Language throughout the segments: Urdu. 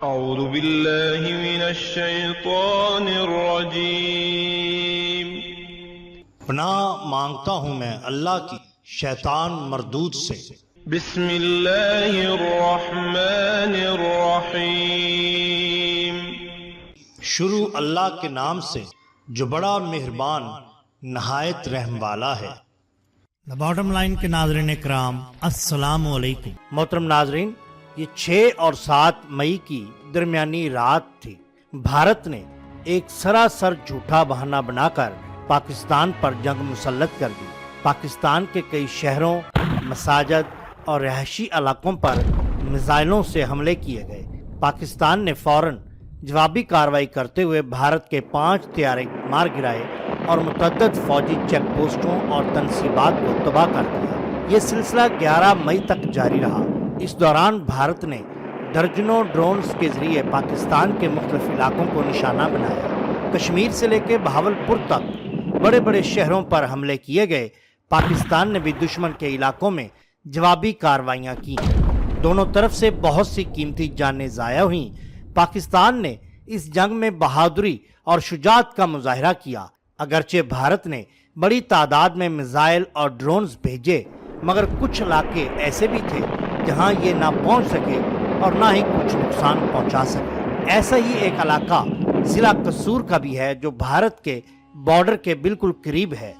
اعوذ باللہ من الشیطان الرجیم۔ پناہ مانگتا ہوں میں اللہ کی شیطان مردود سے۔ بسم اللہ الرحمن الرحیم۔ شروع اللہ کے نام سے جو بڑا مہربان نہایت رحم والا ہے۔ باٹم لائن کے ناظرین اکرام، السلام علیکم۔ محترم ناظرین، یہ 6 اور 7 مئی کی درمیانی رات تھی۔ بھارت نے ایک سراسر جھوٹا بہانہ بنا کر پاکستان پر جنگ مسلط کر دی۔ پاکستان کے کئی شہروں، مساجد اور رہائشی علاقوں پر میزائلوں سے حملے کیے گئے۔ پاکستان نے فوراً جوابی کارروائی کرتے ہوئے بھارت کے 5 طیارے مار گرائے اور متعدد فوجی چیک پوسٹوں اور تنصیبات کو تباہ کر دیا۔ یہ سلسلہ 11 مئی تک جاری رہا۔ اس دوران بھارت نے درجنوں ڈرونز کے ذریعے پاکستان کے مختلف علاقوں کو نشانہ بنایا۔ کشمیر سے لے کے بہاولپور تک بڑے بڑے شہروں پر حملے کیے گئے۔ پاکستان نے بھی دشمن کے علاقوں میں جوابی کارروائیاں کی۔ دونوں طرف سے بہت سی قیمتی جانیں ضائع ہوئیں۔ پاکستان نے اس جنگ میں بہادری اور شجاعت کا مظاہرہ کیا۔ اگرچہ بھارت نے بڑی تعداد میں میزائل اور ڈرونز بھیجے، مگر کچھ علاقے ایسے بھی تھے جہاں یہ نہ پہنچ سکے اور نہ ہی کچھ نقصان پہنچا سکے۔ ایسا ہی ایک علاقہ ضلع قصور کا بھی ہے جو بھارت کے بارڈر کے بالکل قریب ہے۔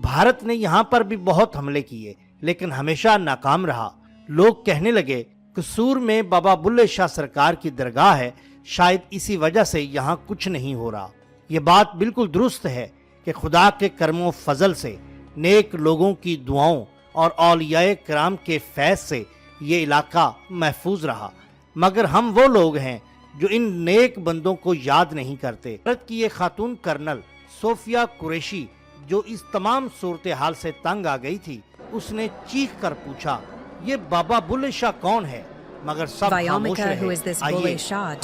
بھارت نے یہاں پر بھی بہت حملے کیے لیکن ہمیشہ ناکام رہا۔ لوگ کہنے لگے قصور میں بابا بلے شاہ سرکار کی درگاہ ہے، شاید اسی وجہ سے یہاں کچھ نہیں ہو رہا۔ یہ بات بالکل درست ہے کہ خدا کے کرم و فضل سے، نیک لوگوں کی دعاؤں اور اولیاء کرام کے فیض سے یہ علاقہ محفوظ رہا، مگر ہم وہ لوگ ہیں جو ان نیک بندوں کو یاد نہیں کرتے۔ بھارت کی یہ خاتون کرنل صوفیہ قریشی جو اس تمام صورتحال سے تنگ آ گئی تھی، اس نے چیخ کر پوچھا، یہ بابا بلے شاہ کون ہے؟ مگر سب خاموش رہے۔ آئیے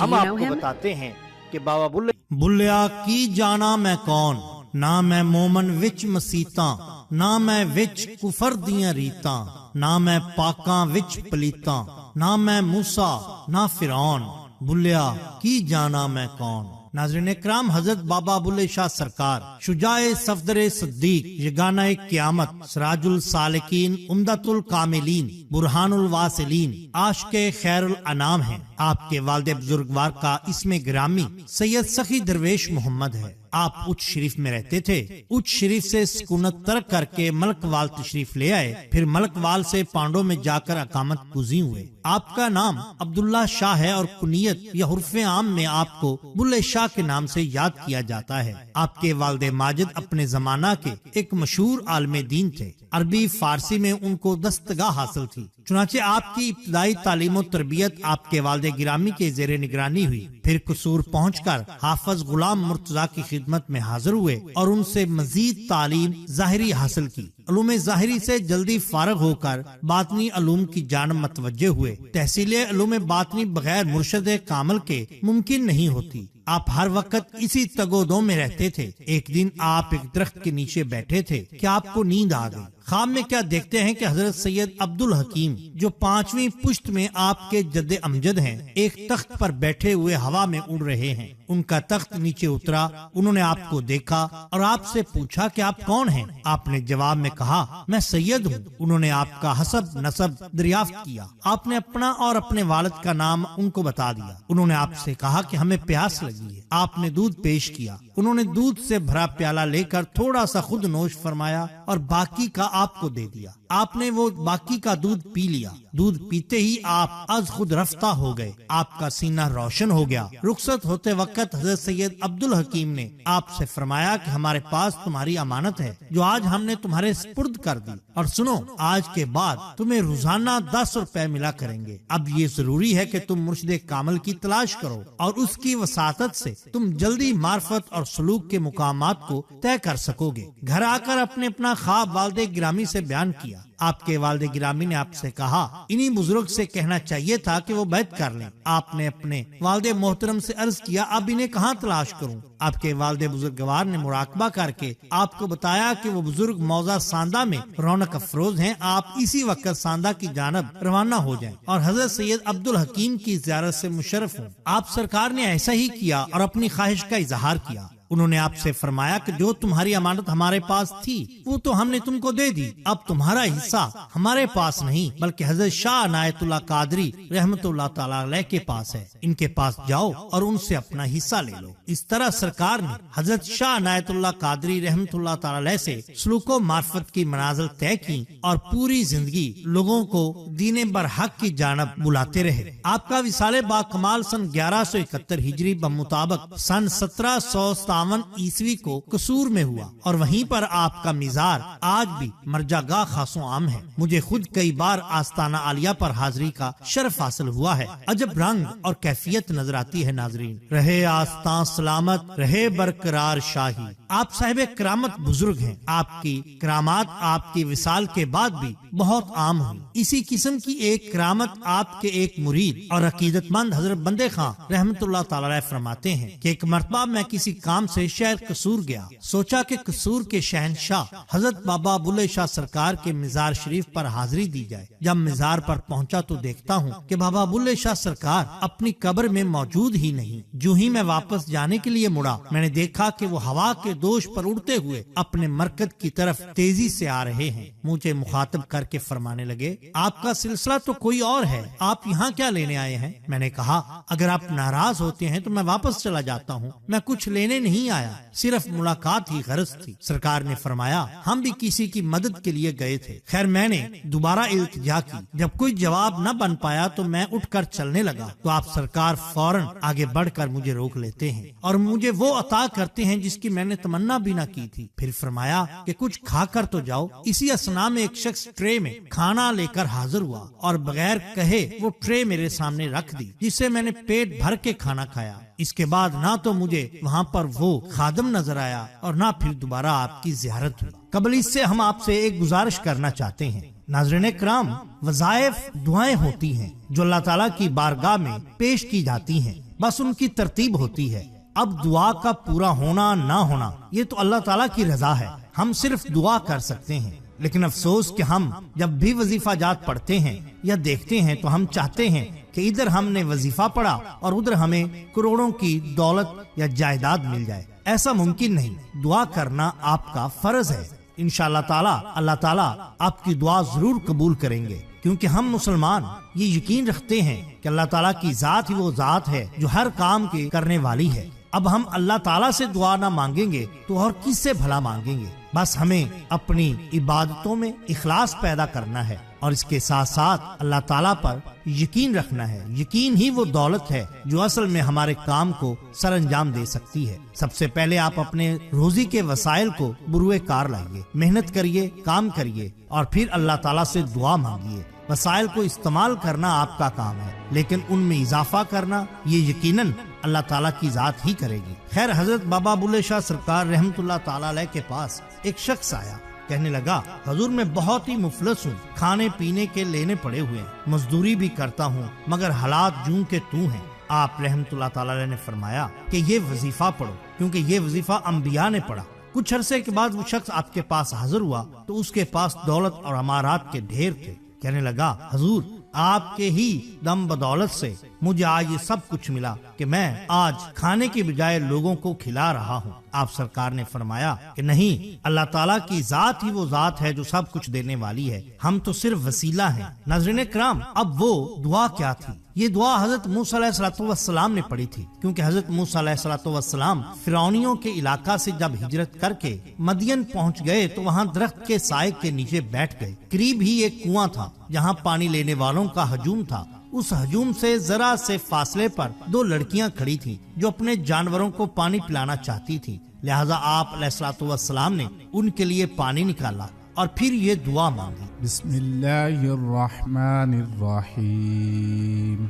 ہم آپ کو بتاتے ہیں کہ بابا بلیا کی جانا میں کون، نہ میں مومن وچ مسیتاں، نہ میں وچ کفر دیاں ریتاں، نہ میں پاکاں وچ پلیتاں، نہ میں موسیٰ نہ فرعون، بلیا کی جانا میں کون۔ ناظرین اکرام، حضرت بابا بلے شاہ سرکار شجاع صفدر صدیق، یگانہ قیامت، سراج السالکین، عمدۃ الکاملین، برہان الواصلین، عاشق خیر الانام ہیں۔ آپ کے والد بزرگوار کا اسم گرامی سید سخی درویش محمد ہے۔ آپ اچ شریف میں رہتے تھے۔ اچ شریف سے سکونت ترک کر کے ملک وال تشریف لے آئے، پھر ملک وال سے پانڈو میں جا کر اقامت گزین ہوئے۔ آپ کا نام عبداللہ شاہ ہے اور کنیت یا حرف عام میں آپ کو بلے شاہ کے نام سے یاد کیا جاتا ہے۔ آپ کے والد ماجد اپنے زمانہ کے ایک مشہور عالم دین تھے۔ عربی فارسی میں ان کو دستگاہ حاصل تھی، چنانچہ آپ کی ابتدائی تعلیم و تربیت آپ کے والد گرامی کے زیر نگرانی ہوئی۔ پھر قصور پہنچ کر حافظ غلام مرتضیٰ کی خدمت میں حاضر ہوئے اور ان سے مزید تعلیم ظاہری حاصل کی۔ علوم ظاہری سے جلدی فارغ ہو کر باطنی علوم کی جانب متوجہ ہوئے۔ تحصیل علوم باطنی بغیر مرشد کامل کے ممکن نہیں ہوتی۔ آپ ہر وقت اسی تگ و دو میں رہتے تھے۔ ایک دن آپ ایک درخت کے نیچے بیٹھے تھے کہ آپ کو نیند آ گئی۔ خواب میں کیا دیکھتے ہیں کہ حضرت سید عبدالحکیم جو 5ویں پشت میں آپ کے جد امجد ہیں، ایک تخت پر بیٹھے ہوئے ہوا میں اڑ رہے ہیں۔ ان کا تخت نیچے اترا، انہوں نے آپ کو دیکھا اور آپ سے پوچھا کہ آپ کون ہیں؟ آپ نے جواب میں کہا، میں سید ہوں۔ انہوں نے آپ کا حسب نسب دریافت کیا۔ آپ نے اپنا اور اپنے والد کا نام ان کو بتا دیا۔ انہوں نے آپ سے کہا کہ ہمیں پیاس لگی ہے۔ آپ نے دودھ پیش کیا۔ انہوں نے دودھ سے بھرا پیالہ لے کر تھوڑا سا خود نوش فرمایا اور باقی کا آپ کو دے دیا۔ آپ نے وہ باقی کا دودھ پی لیا۔ دودھ پیتے ہی آپ از خود رفتہ ہو گئے۔ آپ کا سینہ روشن ہو گیا۔ رخصت ہوتے وقت حضرت سید عبدالحکیم نے آپ سے فرمایا کہ ہمارے پاس تمہاری امانت ہے جو آج ہم نے تمہارے سپرد کر دی، اور سنو، آج کے بعد تمہیں روزانہ 10 روپے ملا کریں گے۔ اب یہ ضروری ہے کہ تم مرشد کامل کی تلاش کرو اور اس کی وساطت سے تم جلدی معرفت اور سلوک کے مقامات کو طے کر سکو گے۔ گھر آ کر اپنا خواب والد گرامی سے بیان کیا۔ آپ کے والد گرامی نے آپ سے کہا انہی بزرگ سے کہنا چاہیے تھا کہ وہ بیعت کر لیں۔ آپ نے اپنے والد محترم سے عرض کیا اب انہیں کہاں تلاش کروں؟ آپ کے والد بزرگوار نے مراقبہ کر کے آپ کو بتایا کہ وہ بزرگ موضع ساندہ میں رونق افروز ہیں، آپ اسی وقت ساندہ کی جانب روانہ ہو جائیں اور حضرت سید عبد الحکیم کی زیارت سے مشرف ہوں۔ آپ سرکار نے ایسا ہی کیا اور اپنی خواہش کا اظہار کیا۔ انہوں نے آپ سے فرمایا کہ جو تمہاری امانت ہمارے پاس تھی وہ تو ہم نے تم کو دے دی، اب تمہارا حصہ ہمارے پاس نہیں بلکہ حضرت شاہ عنایت اللہ قادری رحمت اللہ تعالی علیہ کے پاس ہے، ان کے پاس جاؤ اور ان سے اپنا حصہ لے لو۔ اس طرح سرکار نے حضرت شاہ عنایت اللہ قادری رحمت اللہ تعالی علیہ سے سلوک و معرفت کی منازل طے کی اور پوری زندگی لوگوں کو دین برحق کی جانب بلاتے رہے۔ آپ کا وصال با کمال سن 1171 ہجری بمطابق سن 1757 عیسوی کو قصور میں ہوا اور وہیں پر آپ کا مزار آج بھی مرجع گاہ خاص و عام ہے۔ مجھے خود کئی بار آستانہ عالیہ پر حاضری کا شرف حاصل ہوا ہے۔ عجب رنگ اور کیفیت نظر آتی ہے ناظرین۔ رہے آستان سلامت، رہے برقرار شاہی۔ آپ صاحب کرامت بزرگ ہیں، آپ کی کرامات آپ کی وصال کے بعد بھی بہت عام ہوئی۔ اسی قسم کی ایک کرامت آپ کے ایک مرید اور عقیدت مند حضرت بندے خان رحمت اللہ تعالی علیہ فرماتے ہیں کہ ایک مرتبہ میں کسی کام سے شہر قصور گیا، سوچا کہ قصور کے شہنشاہ حضرت بابا بلے شاہ سرکار کے مزار شریف پر حاضری دی جائے۔ جب مزار پر پہنچا تو دیکھتا ہوں کہ بابا بلے شاہ سرکار اپنی قبر میں موجود ہی نہیں۔ جو ہی میں واپس جانے کے لیے مڑا میں نے دیکھا کہ وہ ہوا کے دوش پر اڑتے ہوئے اپنے مرکز کی طرف تیزی سے آ رہے ہیں۔ مجھے مخاطب کر کے فرمانے لگے آپ کا سلسلہ تو کوئی اور ہے، آپ یہاں کیا لینے آئے ہیں؟ میں نے کہا اگر آپ ناراض ہوتے ہیں تو میں واپس چلا جاتا ہوں، میں کچھ لینے نہیں آیا، صرف ملاقات ہی غرض تھی۔ سرکار نے فرمایا ہم بھی کسی کی مدد کے لیے گئے تھے۔ خیر میں نے دوبارہ التجا کی، جب کوئی جواب نہ بن پایا تو میں اٹھ کر چلنے لگا تو آپ سرکار فوراً آگے بڑھ کر مجھے روک لیتے ہیں اور مجھے وہ عطا کرتے ہیں جس کی میں نے تمنا بھی نہ کی تھی۔ پھر فرمایا کہ کچھ کھا کر تو جاؤ۔ اسی اثنا میں ایک شخص ٹرے میں کھانا لے کر حاضر ہوا اور بغیر کہے وہ ٹرے میرے سامنے رکھ دی، جس سے میں نے پیٹ بھر کے کھانا کھایا۔ اس کے بعد نہ تو مجھے وہاں پر وہ خادم نظر آیا اور نہ پھر دوبارہ آپ کی زیارت ہوئی۔ قبل اس سے ہم آپ سے ایک گزارش کرنا چاہتے ہیں۔ ناظرین کرام، وظائف دعائیں ہوتی ہیں جو اللہ تعالیٰ کی بارگاہ میں پیش کی جاتی ہیں، بس ان کی ترتیب ہوتی ہے۔ اب دعا کا پورا ہونا نہ ہونا یہ تو اللہ تعالیٰ کی رضا ہے، ہم صرف دعا کر سکتے ہیں۔ لیکن افسوس کہ ہم جب بھی وظیفہ جات پڑھتے ہیں یا دیکھتے ہیں تو ہم چاہتے ہیں کہ ادھر ہم نے وظیفہ پڑھا اور ادھر ہمیں کروڑوں کی دولت یا جائیداد مل جائے۔ ایسا ممکن نہیں، دعا کرنا آپ کا فرض ہے۔ انشاءاللہ تعالی اللہ تعالیٰ آپ کی دعا ضرور قبول کریں گے، کیونکہ ہم مسلمان یہ یقین رکھتے ہیں کہ اللہ تعالیٰ کی ذات ہی وہ ذات ہے جو ہر کام کے کرنے والی ہے۔ اب ہم اللہ تعالیٰ سے دعا نہ مانگیں گے تو اور کس سے بھلا مانگیں گے؟ بس ہمیں اپنی عبادتوں میں اخلاص پیدا کرنا ہے اور اس کے ساتھ ساتھ اللہ تعالیٰ پر یقین رکھنا ہے۔ یقین ہی وہ دولت ہے جو اصل میں ہمارے کام کو سر انجام دے سکتی ہے۔ سب سے پہلے آپ اپنے روزی کے وسائل کو بروئے کار لائیے، محنت کریے، کام کریے اور پھر اللہ تعالیٰ سے دعا مانگیے۔ وسائل کو استعمال کرنا آپ کا کام ہے، لیکن ان میں اضافہ کرنا یہ یقیناً اللہ تعالیٰ کی ذات ہی کرے گی۔ خیر حضرت بابا بلے شاہ سرکار رحمت اللہ تعالیٰ علیہ کے پاس ایک شخص آیا، کہنے لگا حضور میں بہت ہی مفلس ہوں، کھانے پینے کے لینے پڑے ہوئے ہیں، مزدوری بھی کرتا ہوں مگر حالات جوں کے توں ہیں۔ آپ رحمت اللہ تعالیٰ علیہ نے فرمایا کہ یہ وظیفہ پڑھو، کیونکہ یہ وظیفہ انبیاء نے پڑھا۔ کچھ عرصے کے بعد وہ شخص آپ کے پاس حاضر ہوا تو اس کے پاس دولت اور امارات کے ڈھیر تھے۔ کہنے لگا حضور آپ کے ہی دم بدولت سے مجھے آج یہ سب کچھ ملا کہ میں آج کھانے کی بجائے لوگوں کو کھلا رہا ہوں۔ آپ سرکار نے فرمایا کہ نہیں، اللہ تعالیٰ کی ذات ہی وہ ذات ہے جو سب کچھ دینے والی ہے، ہم تو صرف وسیلہ ہیں۔ ناظرین کرام، اب وہ دعا کیا تھی؟ یہ دعا حضرت موسیٰ علیہ الصلوۃ والسلام نے پڑھی تھی، کیونکہ حضرت موسیٰ علیہ الصلوۃ والسلام فرعونیوں کے علاقہ سے جب ہجرت کر کے مدین پہنچ گئے تو وہاں درخت کے سائے کے نیچے بیٹھ گئے۔ قریب ہی ایک کنواں تھا جہاں پانی لینے والوں کا ہجوم تھا۔ اس ہجوم سے ذرا سے فاصلے پر دو لڑکیاں کھڑی تھیں جو اپنے جانوروں کو پانی پلانا چاہتی تھیں، لہذا آپ علیہ الصلوۃ والسلام نے ان کے لیے پانی نکالا اور پھر یہ دعا مانگی۔ بسم اللہ الرحمن الرحیم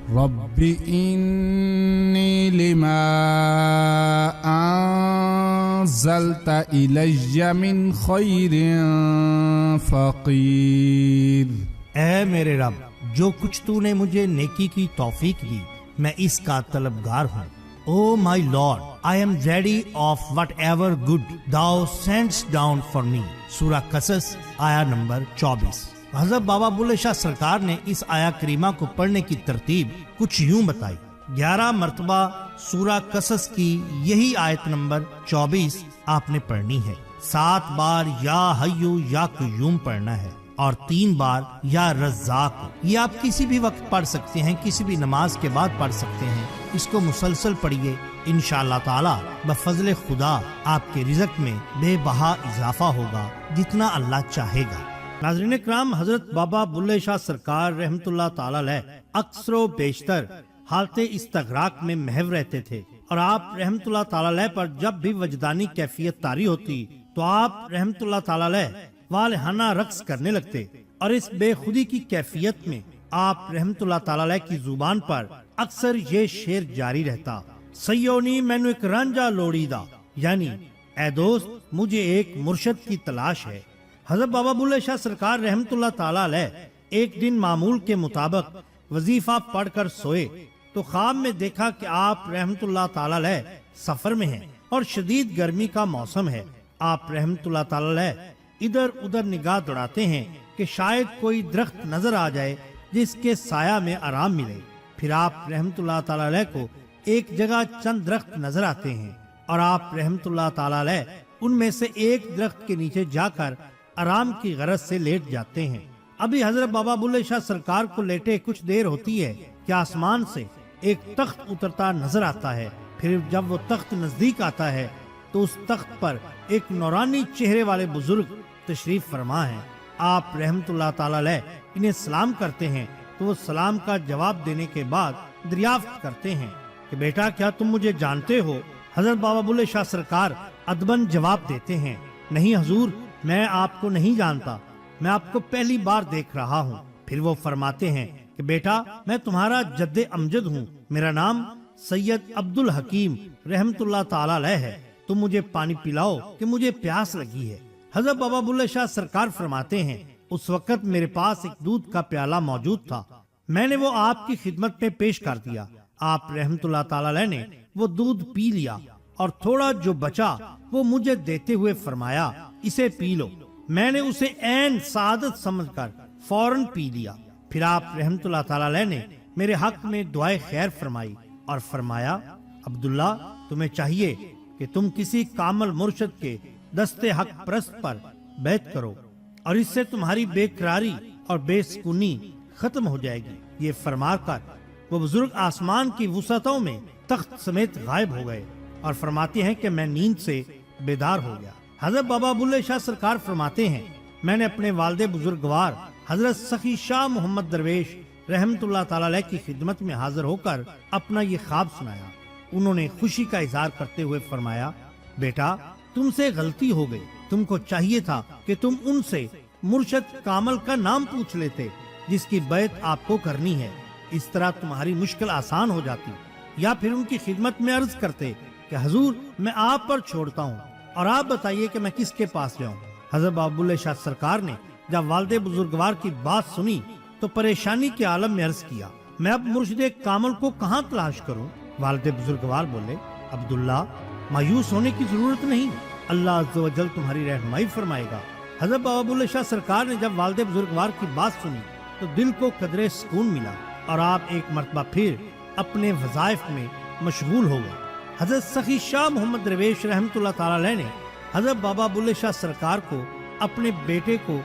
رب انی لما انزلت أنزلت إلي من خير فقير۔ اے میرے رب، جو کچھ تو نے مجھے نیکی کی توفیق دی میں اس کا طلبگار ہوں۔ O my lord, I am ready of whatever good thou sendest down for me۔ سورہ قصص آیا نمبر 24۔ حضرت بابا بلے شاہ سرکار نے اس آیا کریمہ کو پڑھنے کی ترتیب کچھ یوں بتائی۔ 11 مرتبہ سورہ قصص کی یہی آیت نمبر 24 آپ نے پڑھنی ہے۔ 7 بار یا حیو یا قیوم پڑھنا ہے اور 3 بار یا رزاق۔ یہ آپ کسی بھی وقت پڑھ سکتے ہیں، کسی بھی نماز کے بعد پڑھ سکتے ہیں۔ اس کو مسلسل پڑھیے، انشاءاللہ تعالی بفضل خدا آپ کے رزق میں بے بہا اضافہ ہوگا، جتنا اللہ چاہے گا۔ ناظرین کرام، حضرت بابا بلے شاہ سرکار رحمت اللہ تعالی علیہ اکثر و بیشتر حالت استغراق میں محو رہتے تھے، اور آپ رحمت اللہ تعالی علیہ پر جب بھی وجدانی کیفیت طاری ہوتی تو آپ رحمت اللہ تعالی علیہ والہانہ رقص کرنے لگتے، اور اس بے خودی کی کیفیت میں آپ رحمت اللہ تعالی علیہ کی زبان پر اکثر یہ شعر جاری رہتا، سیونی مینو ایک رانجا لوڑی دا، یعنی اے دوست مجھے ایک مرشد کی تلاش ہے۔ حضرت بابا بلے شاہ سرکار رحمت اللہ تعالی علیہ ایک دن معمول کے مطابق وظیفہ پڑھ کر سوئے تو خواب میں دیکھا کہ آپ رحمت اللہ تعالی علیہ سفر میں ہیں اور شدید گرمی کا موسم ہے۔ آپ رحمت اللہ تعالی علیہ ادھر ادھر نگاہ دوڑاتے ہیں کہ شاید کوئی درخت نظر آ جائے جس کے سایہ میں آرام ملے۔ پھر آپ رحمت اللہ تعالی علیہ کو ایک جگہ چند درخت نظر آتے ہیں اور آپ رحمت اللہ تعالی علیہ ان میں سے ایک درخت کے نیچے جا کر آرام کی غرض سے لیٹ جاتے ہیں۔ ابھی حضرت بابا بلے شاہ سرکار کو لیٹے کچھ دیر ہوتی ہے کہ آسمان سے ایک تخت اترتا نظر آتا ہے۔ پھر جب وہ تخت نزدیک آتا ہے تو اس تخت پر ایک نورانی چہرے والے بزرگ تشریف فرما ہیں۔ آپ رحمت اللہ تعالی علیہ انہیں سلام کرتے ہیں تو وہ سلام کا جواب دینے کے بعد دریافت کرتے ہیں کہ بیٹا کیا تم مجھے جانتے ہو؟ حضرت بابا بلے شاہ سرکار ادباً جواب دیتے ہیں، نہیں حضور، میں آپ کو نہیں جانتا، میں آپ کو پہلی بار دیکھ رہا ہوں۔ پھر وہ فرماتے ہیں کہ بیٹا میں تمہارا جد امجد ہوں، میرا نام سید عبد الحکیم رحمت اللہ تعالی علیہ ہے، تم مجھے پانی پلاؤ کہ مجھے پیاس لگی ہے۔ حضرت بابا بلے شاہ سرکار فرماتے ہیں اس وقت میرے پاس ایک دودھ کا پیالہ موجود تھا، میں نے وہ آپ کی خدمت میں پیش کر دیا۔ آپ رحمت اللہ تعالی علیہ نے وہ دودھ پی لیا اور تھوڑا جو بچا وہ مجھے دیتے ہوئے فرمایا اسے پی لو۔ میں نے اسے عین سعادت سمجھ کر فوراً پی لیا۔ پھر آپ رحمت اللہ تعالی علیہ نے میرے حق میں دعائے خیر فرمائی اور فرمایا عبداللہ تمہیں چاہیے کہ تم کسی کامل مرشد کے دستے حق پرست پر بیعت کرو اور اس سے تمہاری بے قراری اور بے سکونی ختم ہو جائے گی۔ یہ فرما کر وہ بزرگ آسمان کی وسعتوں میں تخت سمیت غائب ہو گئے اور فرماتے ہیں کہ میں نیند سے بیدار ہو گیا۔ حضرت بابا بلے شاہ سرکار فرماتے ہیں میں نے اپنے والد بزرگوار حضرت سخی شاہ محمد درویش رحمت اللہ تعالی علیہ کی خدمت میں حاضر ہو کر اپنا یہ خواب سنایا۔ انہوں نے خوشی کا اظہار کرتے ہوئے فرمایا بیٹا تم سے غلطی ہو گئی، تم کو چاہیے تھا کہ تم ان سے مرشد کامل کا نام پوچھ لیتے جس کی بیعت آپ کو کرنی ہے، اس طرح تمہاری مشکل آسان ہو جاتی، یا پھر ان کی خدمت میں عرض کرتے کہ حضور میں آپ پر چھوڑتا ہوں اور آپ بتائیے کہ میں کس کے پاس جاؤں۔ حضرت بابا بلے شاہ سرکار نے جب والد بزرگوار کی بات سنی تو پریشانی کے عالم میں عرض کیا میں اب مرشد کامل کو کہاں تلاش کروں؟ والد بزرگوار بولے عبداللہ مایوس ہونے کی ضرورت نہیں، اللہ عز و جل تمہاری رہنمائی فرمائے گا۔ حضرت بابا بلے شاہ سرکار نے جب والد بزرگوار کی بات سنی تو دل کو قدرے سکون ملا اور آپ ایک مرتبہ پھر اپنے وظائف میں مشغول ہو گئے۔ حضرت سخی شاہ محمد درویش رحمت اللہ تعالی علیہ نے حضرت بابا بلے شاہ سرکار کو اپنے بیٹے کو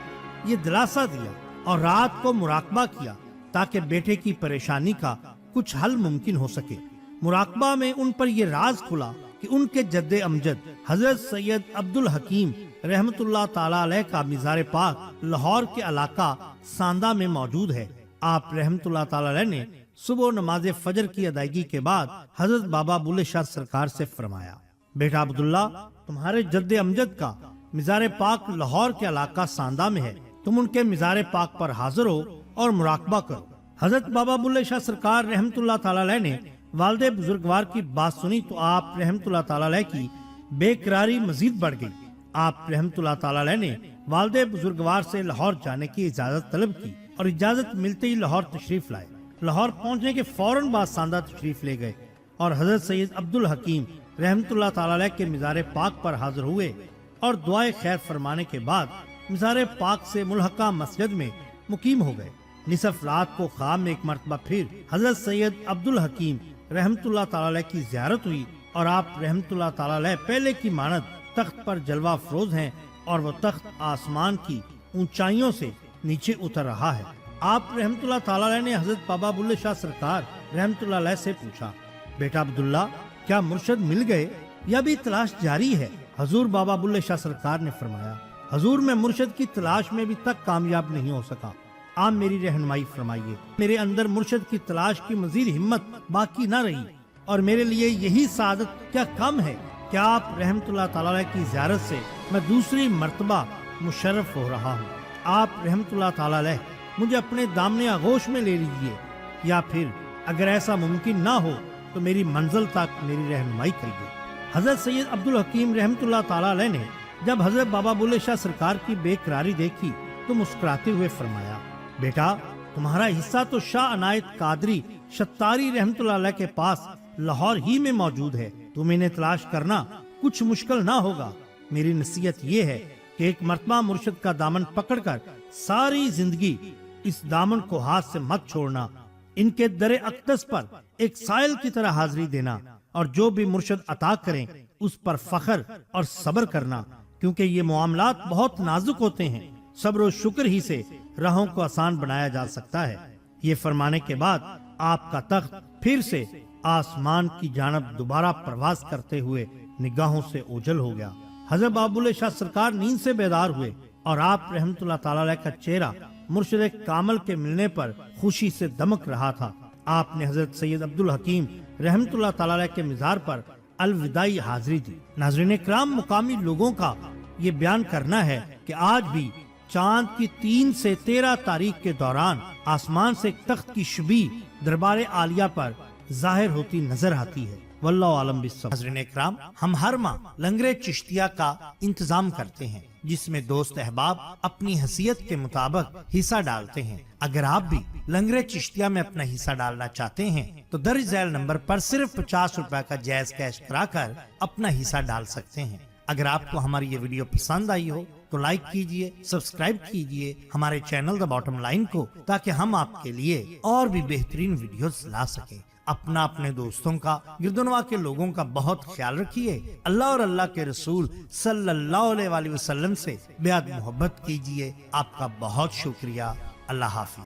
یہ دلاسا دیا اور رات کو مراقبہ کیا تاکہ بیٹے کی پریشانی کا کچھ حل ممکن ہو سکے۔ مراقبہ میں ان پر یہ راز کھلا کہ ان کے جد امجد حضرت سید عبد الحکیم رحمت اللہ تعالی علیہ کا مزار پاک لاہور کے علاقہ ساندہ میں موجود ہے۔ آپ رحمت اللہ تعالی علیہ نے صبح نماز فجر کی ادائیگی کے بعد حضرت بابا بلے شاہ سرکار سے فرمایا بیٹا عبداللہ تمہارے جد امجد کا مزار پاک لاہور کے علاقہ ساندہ میں ہے، تم ان کے مزار پاک پر حاضر ہو اور مراقبہ کرو۔ حضرت بابا بلے شاہ سرکار رحمت اللہ تعالی علیہ نے والد بزرگوار کی بات سنی تو آپ رحمت اللہ تعالی علیہ کی بے قراری مزید بڑھ گئی۔ آپ رحمت اللہ تعالی علیہ نے والد بزرگوار سے لاہور جانے کی اجازت طلب کی اور اجازت ملتے ہی لاہور تشریف لائے۔ لاہور پہنچنے کے فوراً بعد ساندہ تشریف لے گئے اور حضرت سید عبد الحکیم رحمت اللہ تعالی علیہ کے مزار پاک پر حاضر ہوئے اور دعائے خیر فرمانے کے بعد مزار پاک سے ملحقہ مسجد میں مقیم ہو گئے۔ نصف رات کو خواب میں ایک مرتبہ پھر حضرت سید عبد الحکیم رحمت اللہ تعالی علیہ کی زیارت ہوئی اور آپ رحمت اللہ تعالی علیہ پہلے کی مانند تخت پر جلوہ افروز ہیں اور وہ تخت آسمان کی اونچائیوں سے نیچے اتر رہا ہے۔ آپ رحمت اللہ تعالی علیہ نے حضرت بابا بلے شاہ سرکار رحمت اللہ علیہ سے پوچھا، بیٹا عبداللہ کیا مرشد مل گئے یا بھی تلاش جاری ہے؟ حضور بابا بلے شاہ سرکار نے فرمایا، حضور میں مرشد کی تلاش میں بھی تک کامیاب نہیں ہو سکا، آپ میری رہنمائی فرمائیے۔ میرے اندر مرشد کی تلاش کی مزید ہمت باقی نہ رہی اور میرے لیے یہی سعادت کیا کم ہے کہ آپ رحمت اللہ تعالی علیہ کی زیارت سے میں دوسری مرتبہ مشرف ہو رہا ہوں۔ آپ رحمت اللہ تعالی علیہ مجھے اپنے دامن آغوش میں لے لیجیے، یا پھر اگر ایسا ممکن نہ ہو تو میری منزل تک میری رہنمائی کریے۔ حضرت سید عبد الحکیم رحمت اللہ تعالی علیہ نے جب حضرت بابا بلے شاہ سرکار کی بے قراری دیکھی تو مسکراتے ہوئے فرمایا، بیٹا تمہارا حصہ تو شاہ عنایت قادری شتاری رحمت اللہ علیہ کے پاس لاہور ہی میں موجود ہے، تم انہیں تلاش کرنا کچھ مشکل نہ ہوگا۔ میری نصیحت یہ ہے کہ ایک مرتبہ مرشد کا دامن پکڑ کر ساری زندگی اس دامن کو ہاتھ سے مت چھوڑنا، ان کے در اقدس پر ایک سائل کی طرح حاضری دینا اور جو بھی مرشد عطا کریں اس پر فخر اور صبر کرنا، کیونکہ یہ معاملات بہت نازک ہوتے ہیں، صبر و شکر ہی سے راہوں کو آسان بنایا جا سکتا ہے۔ یہ فرمانے کے بعد آپ کا تخت پھر سے آسمان کی جانب دوبارہ پرواز کرتے ہوئے نگاہوں سے اوجھل ہو گیا۔ حضرت بابا بلے شاہ سرکار نیند سے بیدار ہوئے اور آپ رحمت اللہ تعالی علیہ کا چہرہ مرشد کامل کے ملنے پر خوشی سے دمک رہا تھا۔ آپ نے حضرت سید عبد الحکیم رحمت اللہ تعالی علیہ کے مزار پر الوداعی حاضری دی۔ ناظرین کرام، مقامی لوگوں کا یہ بیان کرنا ہے کہ آج بھی چاند کی 3 سے 13 تاریخ کے دوران آسمان سے ایک تخت کی شبیہ دربار عالیہ پر ظاہر ہوتی نظر آتی ہے۔ واللہ عالم بالصواب۔ ناظرین اکرام، ہم ہر ماہ لنگر چشتیہ کا انتظام کرتے ہیں جس میں دوست احباب اپنی حیثیت کے مطابق حصہ ڈالتے ہیں۔ اگر آپ بھی لنگر چشتیہ میں اپنا حصہ ڈالنا چاہتے ہیں تو درج ذیل نمبر پر صرف 50 روپے کا جائز کیش کرا کر اپنا حصہ ڈال سکتے ہیں۔ اگر آپ کو ہماری یہ ویڈیو پسند آئی ہو تو لائک کیجئے، سبسکرائب کیجئے ہمارے چینل دا باٹم لائن کو، تاکہ ہم آپ کے لیے اور بھی بہترین ویڈیوز لا سکیں۔ اپنے دوستوں کا، گردنوا کے لوگوں کا بہت خیال رکھیے۔ اللہ اور اللہ کے رسول صلی اللہ علیہ وسلم سے بے حد محبت کیجئے۔ آپ کا بہت شکریہ۔ اللہ حافظ۔